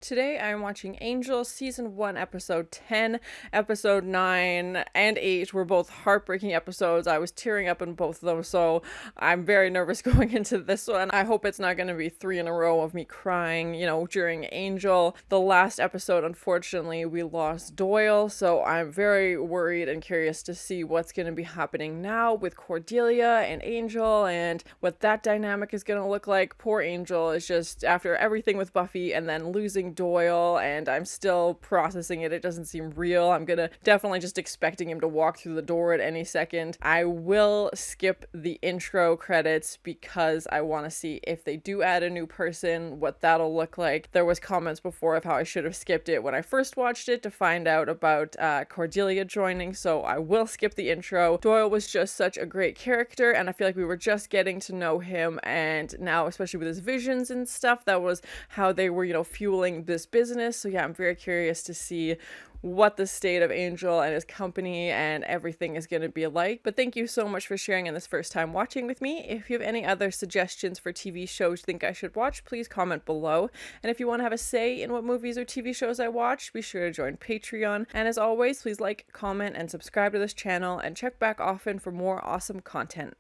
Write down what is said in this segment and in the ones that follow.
Today I am watching Angel Season 1, Episode 10. Episode 9 and 8 were both heartbreaking episodes. I was tearing up in both of them, so I'm very nervous going into this one. I hope it's not going to be 3 in a row of me crying, during Angel. The last episode, unfortunately, we lost Doyle, so I'm very worried and curious to see what's going to be happening now with Cordelia and Angel and what that dynamic is going to look like. Poor Angel is just, after everything with Buffy and then losing Doyle, and I'm still processing it. It doesn't seem real. I'm gonna definitely just expecting him to walk through the door at any second. I will skip the intro credits because I want to see if they do add a new person, what that'll look like. There was comments before of how I should have skipped it when I first watched it to find out about Cordelia joining, so I will skip the intro. Doyle was just such a great character, and I feel like we were just getting to know him, and now, especially with his visions and stuff, that was how they were, fueling this business. So yeah, I'm very curious to see what the state of Angel and his company and everything is going to be like. But thank you so much for sharing in this first time watching with me. If you have any other suggestions for TV shows you think I should watch, please comment below. And if you want to have a say in what movies or TV shows I watch, be sure to join Patreon. And as always, please like, comment, and subscribe to this channel, and check back often for more awesome content.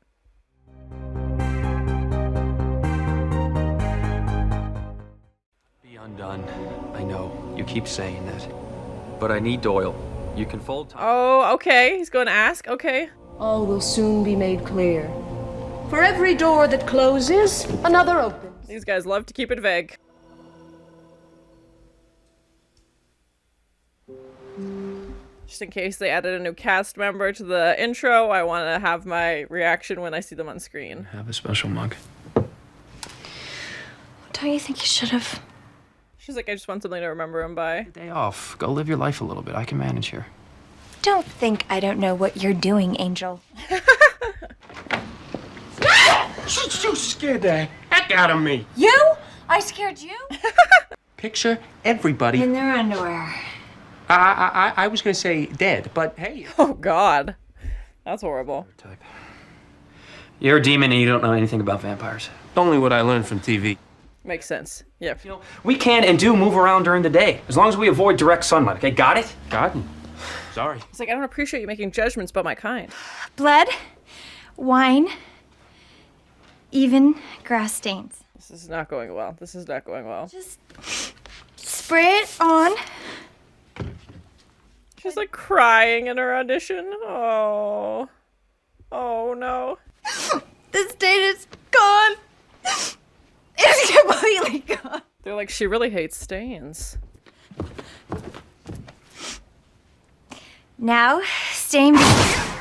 Undone. I know. You keep saying that. But I need Doyle. You can fold time. Oh, okay. He's going to ask. Okay. All will soon be made clear. For every door that closes, another opens. These guys love to keep it vague. Just in case they added a new cast member to the intro, I want to have my reaction when I see them on screen. Have a special mug. Don't you think you should have? She's like, I just want something to remember him by. Day off. Go live your life a little bit. I can manage here. Don't think I don't know what you're doing, Angel. You scared the heck out of me. You? I scared you? Picture everybody. In their underwear. I was gonna say dead, but hey. Oh, God. That's horrible. Type. You're a demon and you don't know anything about vampires. Only what I learned from TV. Makes sense. Yeah. We can and do move around during the day, as long as we avoid direct sunlight, okay? Got it? God, sorry. It's like, I don't appreciate you making judgments about my kind. Blood, wine, even grass stains. This is not going well. This is not going well. Just spray it on. She's like crying in her audition. Oh. Oh, no. The stain is gone. It's completely gone. They're like, she really hates stains. Now, stain.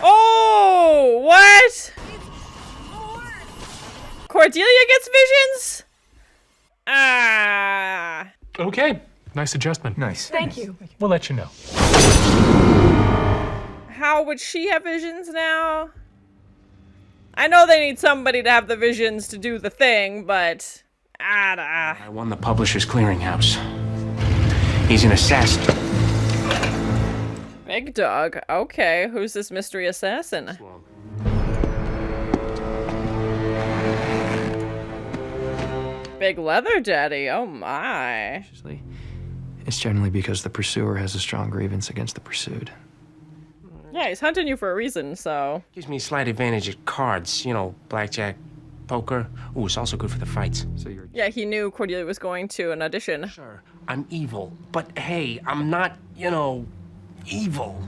Oh, what? Cordelia gets visions? Ah. Okay, nice adjustment. Nice. Thank you. We'll let you know. How would she have visions now? I know they need somebody to have the visions to do the thing, but... I won the Publishers Clearinghouse. He's an assassin. Big dog. Okay, who's this mystery assassin? Big leather daddy. Oh my. It's generally because the pursuer has a strong grievance against the pursued. Yeah, he's hunting you for a reason, so... Gives me a slight advantage at cards. Blackjack, poker. Ooh, it's also good for the fights. So you're... Yeah, he knew Cordelia was going to an audition. Sure, I'm evil, but hey, I'm not, evil.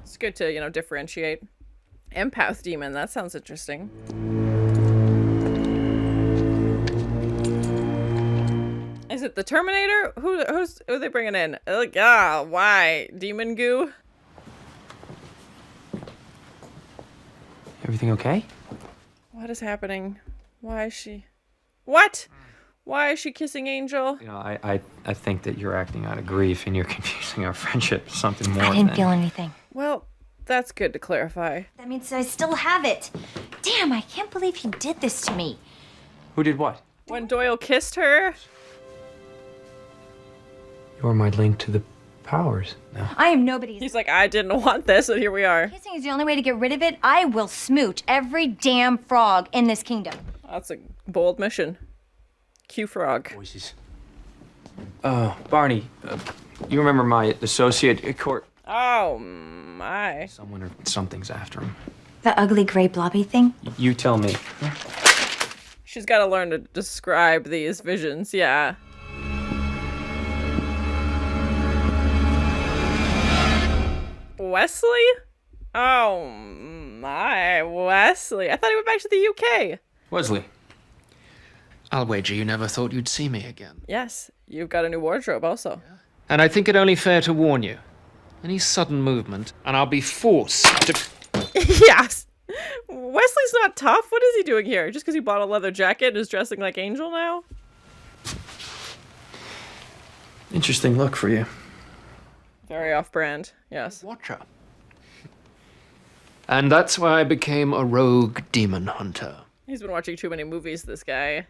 It's good to, differentiate. Empath demon, that sounds interesting. Is it the Terminator? Who are they bringing in? Why? Demon goo? Everything okay? What is happening? Why is she... What? Why is she kissing Angel? I think that you're acting out of grief and you're confusing our friendship with something more I didn't than... feel anything. Well, that's good to clarify. That means I still have it. Damn, I can't believe he did this to me. Who did what? When Doyle kissed her? You're my link to the powers now. I am nobody's. He's like, I didn't want this, and here we are. Kissing is the only way to get rid of it. I will smooch every damn frog in this kingdom. That's a bold mission. Q frog. Voices. Barney, you remember my associate, Oh, my. Someone or something's after him. The ugly gray blobby thing? You tell me. She's got to learn to describe these visions, yeah. Wesley? Oh, my. Wesley. I thought he went back to the UK. Wesley. I'll wager you never thought you'd see me again. Yes, you've got a new wardrobe also. And I think it only fair to warn you. Any sudden movement, and I'll be forced to... Yes. Wesley's not tough. What is he doing here? Just because he bought a leather jacket and is dressing like Angel now? Interesting look for you. Very off-brand, yes. Watcher. And that's why I became a rogue demon hunter. He's been watching too many movies, this guy.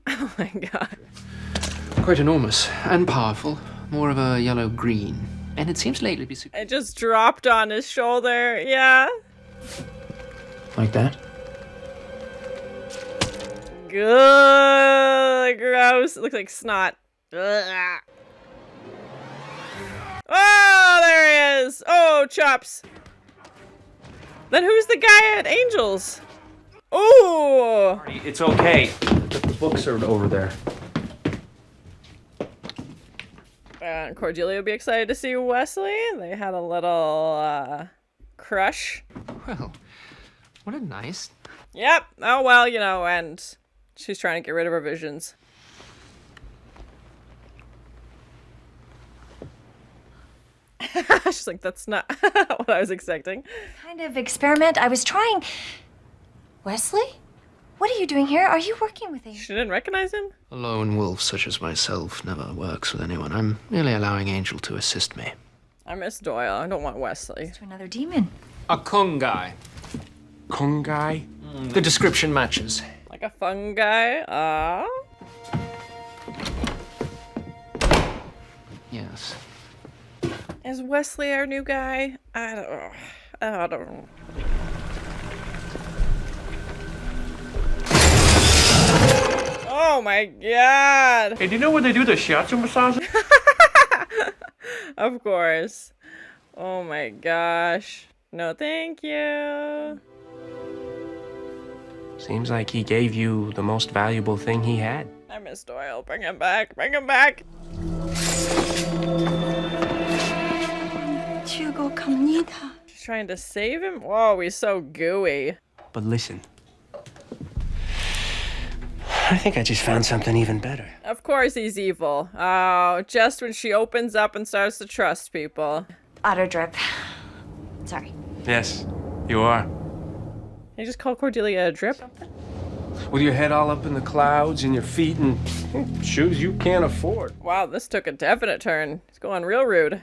Oh my god. Quite enormous and powerful. More of a yellow-green. And it seems lately to be super... It just dropped on his shoulder, yeah. Like that? Good, gross. It looks like snot. Ugh. Oh, there he is. Oh, chops. Then who's the guy at Angel's? Oh. Barney, it's okay. The books are over there. Cordelia would be excited to see Wesley. They had a little crush. Well, what a nice... Yep. Oh, well, you know, and she's trying to get rid of her visions. She's like, that's not what I was expecting. Kind of experiment I was trying. Wesley? What are you doing here? Are you working with Angel? She didn't recognize him? A lone wolf such as myself never works with anyone. I'm merely allowing Angel to assist me. I miss Doyle. I don't want Wesley. To another demon. A Kungai. Kungai? The description matches. Like a fungi? Yes. Is Wesley our new guy? I don't know. Oh my god! Hey, do you know where they do the shiatsu massage? Of course. Oh my gosh. No, thank you. Seems like he gave you the most valuable thing he had. I miss Doyle. Bring him back. Bring him back. She's trying to save him? Whoa, he's so gooey. But listen. I think I just found something even better. Of course he's evil. Oh, just when she opens up and starts to trust people. Auto drip. Sorry. Yes, you are. You just call Cordelia a drip? With your head all up in the clouds and your feet in shoes you can't afford. Wow, this took a definite turn. It's going real rude.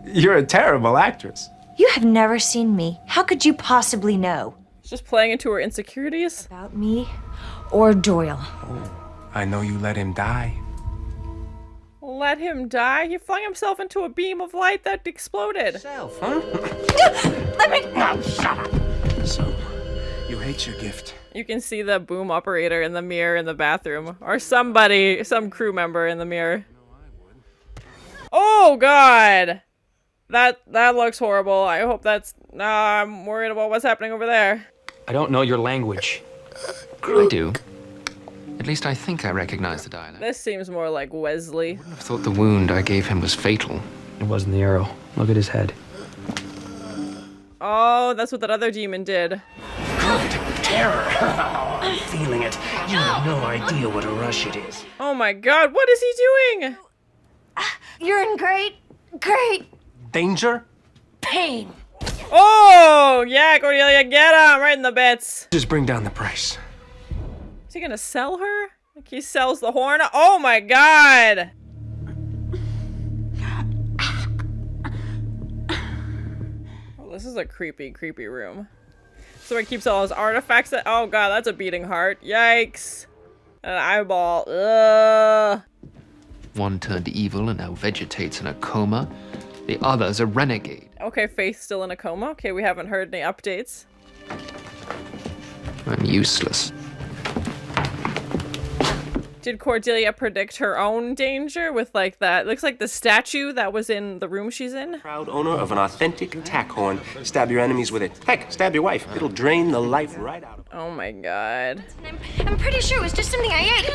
You're a terrible actress. You have never seen me. How could you possibly know? She's just playing into her insecurities. About me or Doyle? I know you let him die. Let him die? He flung himself into a beam of light that exploded. Self, huh? Let me... Oh, shut up. So, you hate your gift. You can see the boom operator in the mirror in the bathroom. Or somebody, some crew member in the mirror. Oh, God! That looks horrible. I hope that's... I'm worried about what's happening over there. I don't know your language. I do. At least I think I recognize the dialect. This seems more like Wesley. I thought the wound I gave him was fatal. It wasn't the arrow. Look at his head. Oh, that's what that other demon did. Good terror. I'm feeling it. You have no idea what a rush it is. Oh my god, what is he doing? You're in great Danger? pain. Oh, yeah, Cordelia, get him right in the bits. Just bring down the price. Is he gonna sell her? Like he sells the horn? Oh my god! Oh, this is a creepy, creepy room. So he keeps all his artifacts that- oh god, that's a beating heart. Yikes. An eyeball. Ugh. One turned evil and now vegetates in a coma. The other's a renegade. Okay, Faith's still in a coma. Okay, we haven't heard any updates. I'm useless. Did Cordelia predict her own danger with like that? Looks like the statue that was in the room she's in. Proud owner of an authentic tack horn. Stab your enemies with it. Heck, stab your wife. It'll drain the life right out of them. Oh my god. I'm pretty sure it was just something I ate.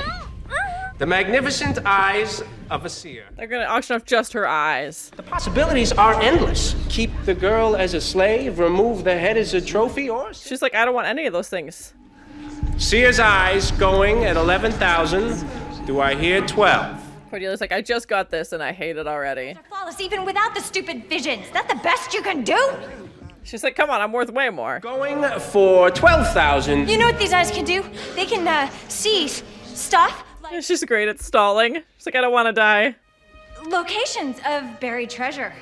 The magnificent eyes of a seer. They're gonna auction off just her eyes. The possibilities are endless. Keep the girl as a slave, remove the head as a trophy, or She's like, I don't want any of those things. Seer's eyes going at 11,000. Do I hear 12? Cordelia's like, I just got this and I hate it already. Flawless even without the stupid visions. That the best you can do? She's like, come on, I'm worth way more. Going for 12,000. You know what these eyes can do? They can see stuff like She's great at stalling. She's like, I don't want to die. locations of buried treasure.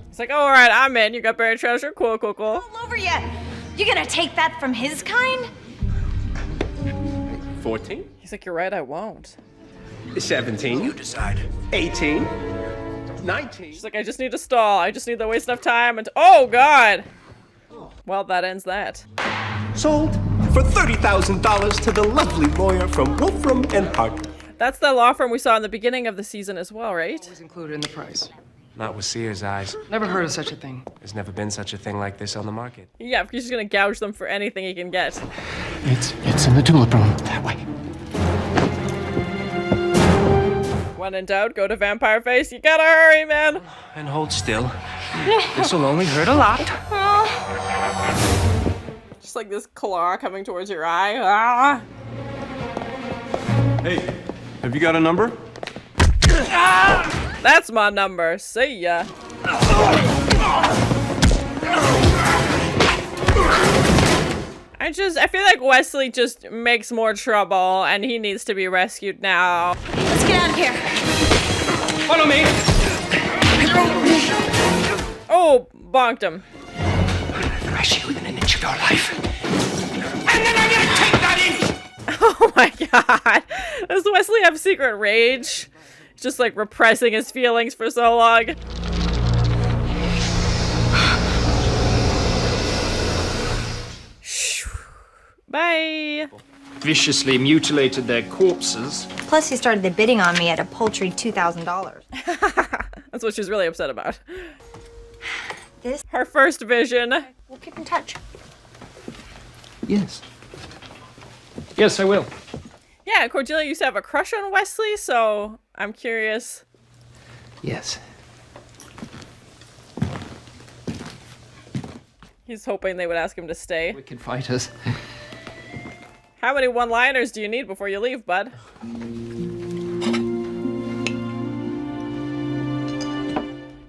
It's like, oh, all right, I'm in. You got buried treasure. Cool, cool, cool. All over you. You gonna take that from his kind? 14? He's like, you're right, I won't. 17. You decide. 18. 19. She's like, I just need to stall. I just need to waste enough time. And oh, God. Well, that ends that. Sold for $30,000 to the lovely lawyer from Wolfram and Hart. That's the law firm we saw in the beginning of the season as well, right? Always included in the price. Not with Seer's eyes. Never heard of such a thing. There's never been such a thing like this on the market. Yeah, he's just gonna gouge them for anything he can get. It's in the tulip room. That way. When in doubt, go to Vampire Face. You gotta hurry, man. And hold still. This'll only hurt a lot. Just like this claw coming towards your eye. Ah. Hey, have you got a number? That's my number. See ya. I feel like Wesley just makes more trouble and he needs to be rescued now. Let's get out of here. Follow me. Oh, bonked him. Thrash you within an inch of your life. And then I'm gonna take that inch. Oh my god. Does Wesley have secret rage? Just like repressing his feelings for so long. Bye. Viciously mutilated their corpses. Plus, he started the bidding on me at a paltry $2,000. That's what she's really upset about. This. Her first vision. We'll keep in touch. Yes. Yes, I will. Yeah, Cordelia used to have a crush on Wesley, so I'm curious. Yes. He's hoping they would ask him to stay. Wicked fighters. How many one-liners do you need before you leave, bud?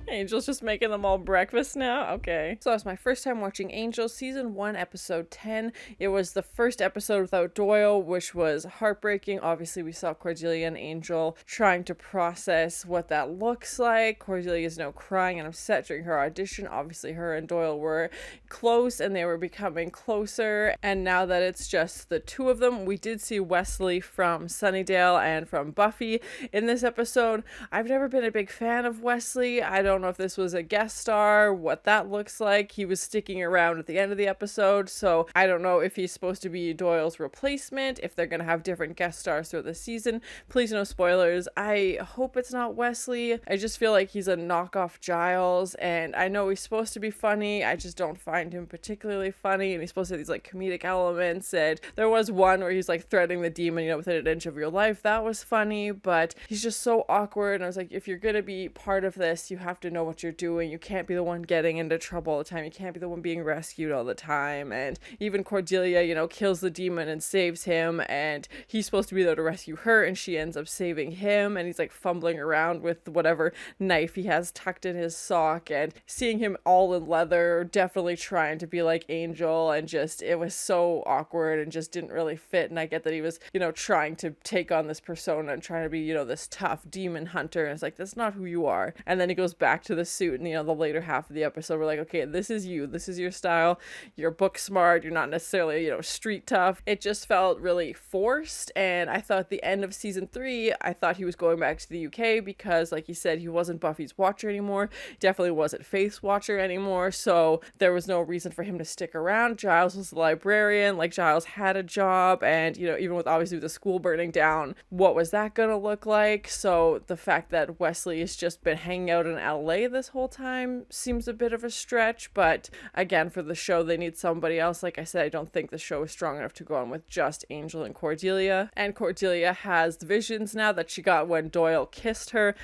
Angel's just making them all breakfast now? Okay. So it's my first time watching Angel Season 1, Episode 10. It was the first episode without Doyle, which was heartbreaking. Obviously, we saw Cordelia and Angel trying to process what that looks like. Cordelia is now crying and upset during her audition. Obviously, her and Doyle were close and they were becoming closer. And now that it's just the two of them, we did see Wesley from Sunnydale and from Buffy in this episode. I've never been a big fan of Wesley. I don't know if this was a guest star, what that looks like. He was sticking around at the end of the episode, so I don't know if he's supposed to be Doyle's replacement, if they're gonna have different guest stars throughout the season. Please no spoilers. I hope it's not Wesley. I just feel like he's a knockoff Giles, and I know he's supposed to be funny. I just don't find him particularly funny, and he's supposed to have these like comedic elements, and there was one where he's like threatening the demon, within an inch of your life. That was funny, but he's just so awkward, and I was like, if you're gonna be part of this, you have to know what you're doing. You can't be the one getting into trouble all the time. You can't be the one being rescued all the time. And even Cordelia, kills the demon and saves him, and he's supposed to be there to rescue her, and she ends up saving him, and he's like fumbling around with whatever knife he has tucked in his sock, and seeing him all in leather, definitely trying to be like Angel, and just it was so awkward and just didn't really fit. And I get that he was trying to take on this persona and trying to be this tough demon hunter, and it's like, that's not who you are. And then he goes back to to the suit in, the later half of the episode. We're like, okay, this is you. This is your style. You're book smart. You're not necessarily, street tough. It just felt really forced. And I thought at the end of season 3, I thought he was going back to the UK because, like he said, he wasn't Buffy's watcher anymore. Definitely wasn't Faith's watcher anymore. So there was no reason for him to stick around. Giles was the librarian. Like, Giles had a job. And, even with obviously the school burning down, what was that going to look like? So the fact that Wesley has just been hanging out in LA this whole time seems a bit of a stretch. But again, for the show, they need somebody else. Like I said, I don't think the show is strong enough to go on with just Angel and Cordelia. And Cordelia has the visions now that she got when Doyle kissed her.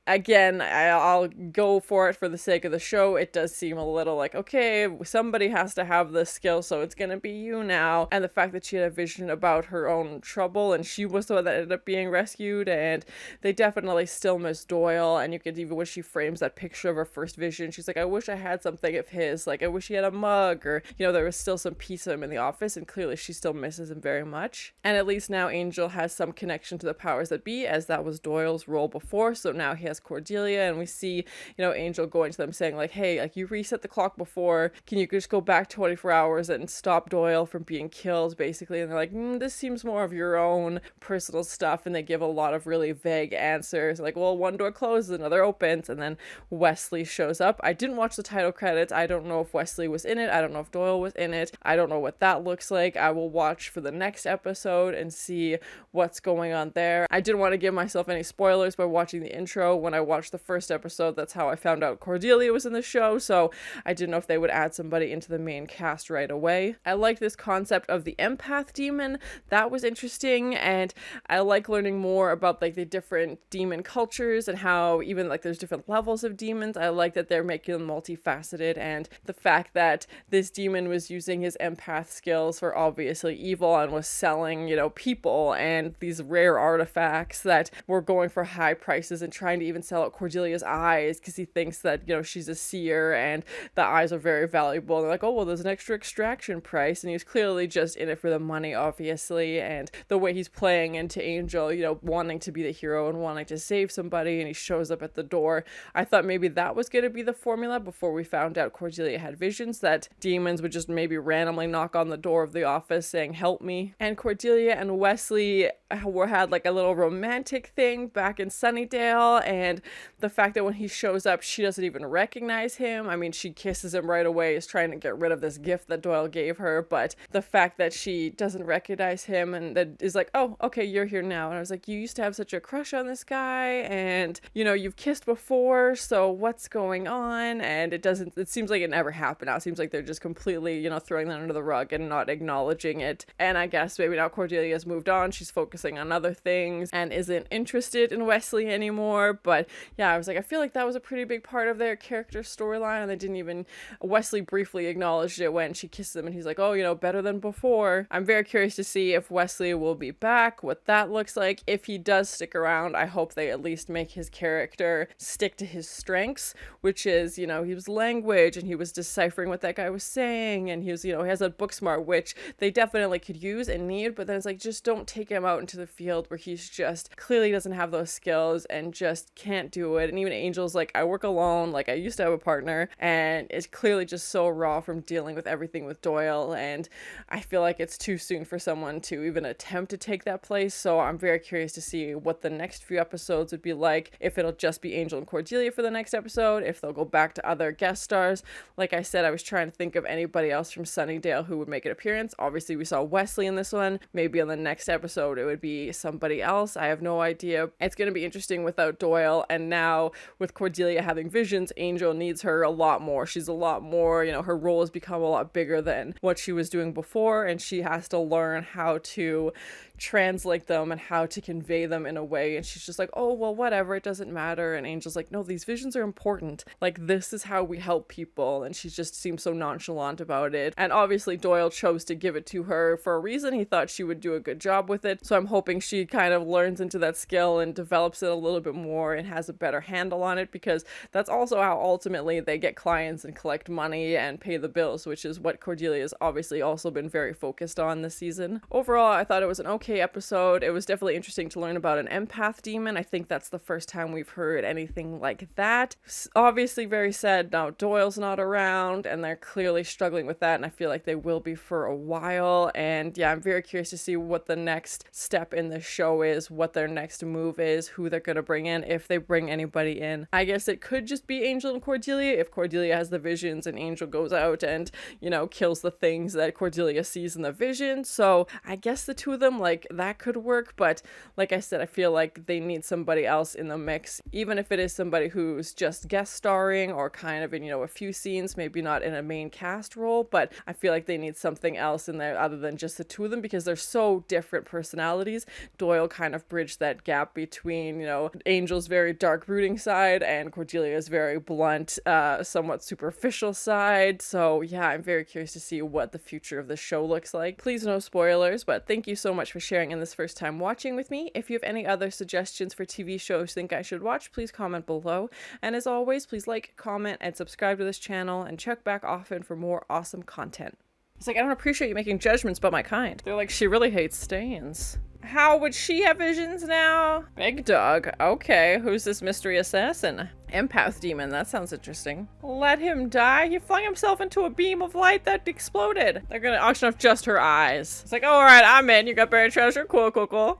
Again, I'll go for it for the sake of the show. It does seem a little like, okay, somebody has to have this skill, so it's gonna be you now. And the fact that she had a vision about her own trouble, and she was the one that ended up being rescued, and they definitely still miss Doyle. And you could even, when she frames that picture of her first vision, she's like, I wish I had something of his. Like, I wish he had a mug, or, there was still some piece of him in the office, and clearly she still misses him very much. And at least now Angel has some connection to the powers that be, as that was Doyle's role before, so now he has Cordelia, and we see Angel going to them saying like, hey, like, you reset the clock before, can you just go back 24 hours and stop Doyle from being killed, basically. And they're like, this seems more of your own personal stuff, and they give a lot of really vague answers like, well, one door closes, another opens, and then Wesley shows up. I didn't watch the title credits. I don't know if Wesley was in it. I don't know if Doyle was in it. I don't know what that looks like. I will watch for the next episode and see what's going on there. I didn't want to give myself any spoilers by watching the intro. When I watched the first episode, that's how I found out Cordelia was in the show, so I didn't know if they would add somebody into the main cast right away. I liked this concept of the empath demon. That was interesting, and I like learning more about like the different demon cultures and how even like there's different levels of demons. I like that they're making them multifaceted, and the fact that this demon was using his empath skills for obviously evil and was selling, people and these rare artifacts that were going for high prices, and trying to even sell out Cordelia's eyes because he thinks that, she's a seer and the eyes are very valuable. And they're like, oh, well, there's an extra extraction price. And he's clearly just in it for the money, obviously. And the way he's playing into Angel, wanting to be the hero and wanting to save somebody, and he shows up at the door. I thought maybe that was going to be the formula before we found out Cordelia had visions, that demons would just maybe randomly knock on the door of the office saying, help me. And Cordelia and Wesley had like a little romantic thing back in Sunnydale, and the fact that when he shows up, she doesn't even recognize him. I mean, she kisses him right away, is trying to get rid of this gift that Doyle gave her, but the fact that she doesn't recognize him and that is like, oh, okay, you're here now. And I was like, you used to have such a crush on this guy, and, you've kissed before, so what's going on? And it seems like it never happened now. It seems like they're just completely, throwing that under the rug and not acknowledging it. And I guess maybe now Cordelia's moved on, she's focusing on other things and isn't interested in Wesley anymore. But yeah, I was like, I feel like that was a pretty big part of their character storyline, and they didn't even, Wesley briefly acknowledged it when she kissed him, and he's like, oh, better than before. I'm very curious to see if Wesley will be back, what that looks like. If he does stick around, I hope they at least make his character stick to his strengths, which is, he was language, and he was deciphering what that guy was saying, and he was, he has that book smart, which they definitely could use and need, but then it's like, just don't take him out into the field where he's just clearly doesn't have those skills and just can't do it. And even Angel's like, I work alone, like I used to have a partner, and it's clearly just so raw from dealing with everything with Doyle, and I feel like it's too soon for someone to even attempt to take that place. So I'm very curious to see what the next few episodes would be like, if it'll just be Angel and Cordelia for the next episode, if they'll go back to other guest stars. Like I said, I was trying to think of anybody else from Sunnydale who would make an appearance. Obviously we saw Wesley in this one. Maybe on the next episode it would be somebody else. I have no idea. It's going to be interesting without Doyle, and now with Cordelia having visions, Angel needs her a lot more. She's a lot more, her role has become a lot bigger than what she was doing before, and she has to learn how to translate them and how to convey them in a way. And she's just like, oh, well, whatever, it doesn't matter. And Angel's like, no, these visions are important. Like, this is how we help people. And she just seems so nonchalant about it. And obviously Doyle chose to give it to her for a reason. He thought she would do a good job with it. So I'm hoping she kind of learns into that skill and develops it a little bit more and has a better handle on it, because that's also how ultimately they get clients and collect money and pay the bills, which is what Cordelia's obviously also been very focused on this season. Overall, I thought it was an okay okay episode. It was definitely interesting to learn about an empath demon. I think that's the first time we've heard anything like that. Obviously very sad now Doyle's not around, and they're clearly struggling with that, and I feel like they will be for a while. And yeah, I'm very curious to see what the next step in the show is, what their next move is, who they're going to bring in, if they bring anybody in. I guess it could just be Angel and Cordelia if Cordelia has the visions and Angel goes out and, you know, kills the things that Cordelia sees in the vision. So I guess the two of them, like, that could work. But like I said, I feel like they need somebody else in the mix, even if it is somebody who's just guest starring or kind of in, you know, a few scenes, maybe not in a main cast role. But I feel like they need something else in there other than just the two of them, because they're so different personalities. Doyle kind of bridged that gap between, you know, Angel's very dark brooding side and Cordelia's very blunt, somewhat superficial side. So yeah, I'm very curious to see what the future of the show looks like. Please no spoilers, but thank you so much for sharing in this first time watching with me. If you have any other suggestions for TV shows you think I should watch, please comment below. And as always, please like, comment, and subscribe to this channel, and check back often for more awesome content. It's like, I don't appreciate you making judgments about my kind. They're like, she really hates stains. How would she have visions now? Big dog. Okay, who's this mystery assassin? Empath demon, that sounds interesting. Let him die? He flung himself into a beam of light that exploded. They're gonna auction off just her eyes. It's like, alright, I'm in. You got buried treasure? Cool, cool, cool.